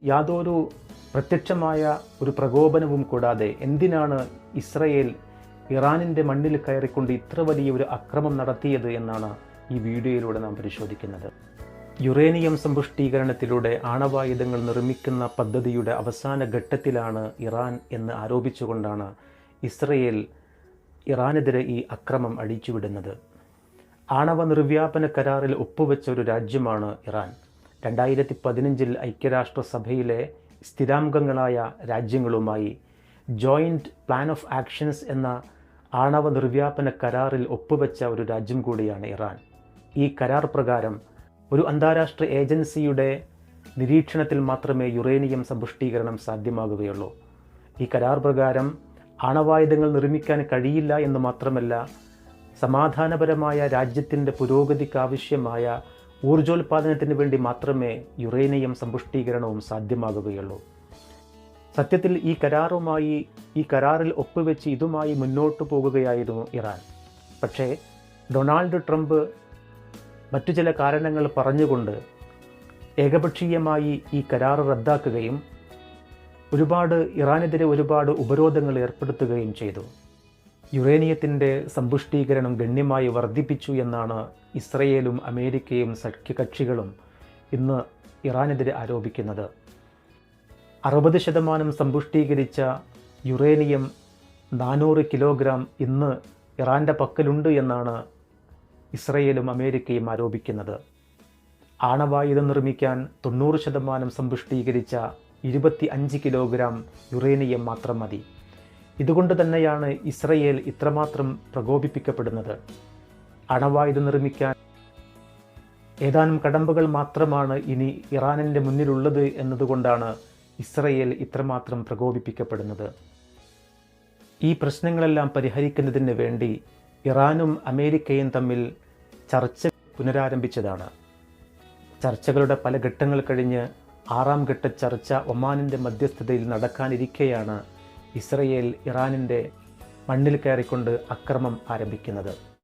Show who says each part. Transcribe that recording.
Speaker 1: യാതൊരു പ്രത്യക്ഷമായ ഒരു പ്രകോപനവും കൂടാതെ എന്തിനാണ് ഇസ്രയേൽ ഇറാനിൻ്റെ മണ്ണിൽ കയറിക്കൊണ്ട് ഇത്ര വലിയ ഒരു അക്രമം നടത്തിയത് എന്നാണ് ഈ വീഡിയോയിലൂടെ നാം പരിശോധിക്കുന്നത്. യുറേനിയം സമ്പുഷ്ടീകരണത്തിലൂടെ ആണവായുധങ്ങൾ നിർമ്മിക്കുന്ന പദ്ധതിയുടെ അവസാന ഘട്ടത്തിലാണ് ഇറാൻ എന്ന് ആരോപിച്ചുകൊണ്ടാണ് ഇസ്രയേൽ ഇറാനെതിരെ ഈ അക്രമം അഴിച്ചുവിടുന്നത്. ആണവ നിർവ്യാപന കരാറിൽ ഒപ്പുവെച്ച ഒരു രാജ്യമാണ് ഇറാൻ. 2015 ഐക്യരാഷ്ട്രസഭയിലെ സ്ഥിരാംഗങ്ങളായ രാജ്യങ്ങളുമായി ജോയിൻറ്റ് പ്ലാൻ ഓഫ് ആക്ഷൻസ് എന്ന ആണവ നിർവ്യാപന കരാറിൽ ഒപ്പുവെച്ച ഒരു രാജ്യം കൂടിയാണ് ഇറാൻ. ഈ കരാർ പ്രകാരം ഒരു അന്താരാഷ്ട്ര ഏജൻസിയുടെ നിരീക്ഷണത്തിൽ മാത്രമേ യുറേനിയം സമ്പുഷ്ടീകരണം സാധ്യമാകുകയുള്ളൂ. ഈ കരാർ പ്രകാരം ആണവായുധങ്ങൾ നിർമ്മിക്കാൻ കഴിയില്ല എന്ന് മാത്രമല്ല, സമാധാനപരമായ രാജ്യത്തിൻ്റെ പുരോഗതിക്കാവശ്യമായ ഊർജോൽപാദനത്തിന് വേണ്ടി മാത്രമേ യുറേനിയം സമ്പുഷ്ടീകരണവും സാധ്യമാകുകയുള്ളൂ. സത്യത്തിൽ ഈ കരാറിൽ ഒപ്പുവെച്ച് ഇതുമായി മുന്നോട്ട് പോകുകയായിരുന്നു ഇറാൻ. പക്ഷേ ഡൊണാൾഡ് ട്രംപ് മറ്റു ചില കാരണങ്ങൾ പറഞ്ഞുകൊണ്ട് ഏകപക്ഷീയമായി ഈ കരാർ റദ്ദാക്കുകയും ഇറാനെതിരെ ഒരുപാട് ഉപരോധങ്ങൾ ഏർപ്പെടുത്തുകയും ചെയ്തു. യുറേനിയത്തിൻ്റെ സമ്പുഷ്ടീകരണം ഗണ്യമായി വർദ്ധിപ്പിച്ചു എന്നാണ് ഇസ്രയേലും അമേരിക്കയും സഖ്യകക്ഷികളും ഇന്ന് ഇറാനെതിരെ ആരോപിക്കുന്നത്. 60% സമ്പുഷ്ടീകരിച്ച യുറേനിയം 400 കിലോഗ്രാം ഇന്ന് ഇറാൻ്റെ പക്കലുണ്ട് എന്നാണ് ഇസ്രയേലും അമേരിക്കയും ആരോപിക്കുന്നത്. ആണവായുധം നിർമ്മിക്കാൻ 90% സമ്പുഷ്ടീകരിച്ച 25 കിലോഗ്രാം യുറേനിയം മാത്രം മതി. ഇതുകൊണ്ട് തന്നെയാണ് ഇസ്രയേൽ ഇത്രമാത്രം പ്രകോപിപ്പിക്കപ്പെടുന്നത്. അണവായുധം നിർമ്മിക്കാൻ ഏതാനും കടമ്പകൾ മാത്രമാണ് ഇനി ഇറാനിൻ്റെ മുന്നിലുള്ളത് എന്നതുകൊണ്ടാണ് ഇസ്രയേൽ ഇത്രമാത്രം പ്രകോപിപ്പിക്കപ്പെടുന്നത്. ഈ പ്രശ്നങ്ങളെല്ലാം പരിഹരിക്കുന്നതിന് വേണ്ടി ഇറാനും അമേരിക്കയും തമ്മിൽ ചർച്ച പുനരാരംഭിച്ചതാണ്. ചർച്ചകളുടെ പല ഘട്ടങ്ങൾ കഴിഞ്ഞ് 6ാം ഘട്ട ചർച്ച ഒമാനിൻ്റെ മധ്യസ്ഥതയിൽ നടക്കാനിരിക്കെയാണ് ഇസ്രയേൽ ഇറാനിൻ്റെ മണ്ണിൽ കയറിക്കൊണ്ട് അക്രമം ആരംഭിക്കുന്നത്.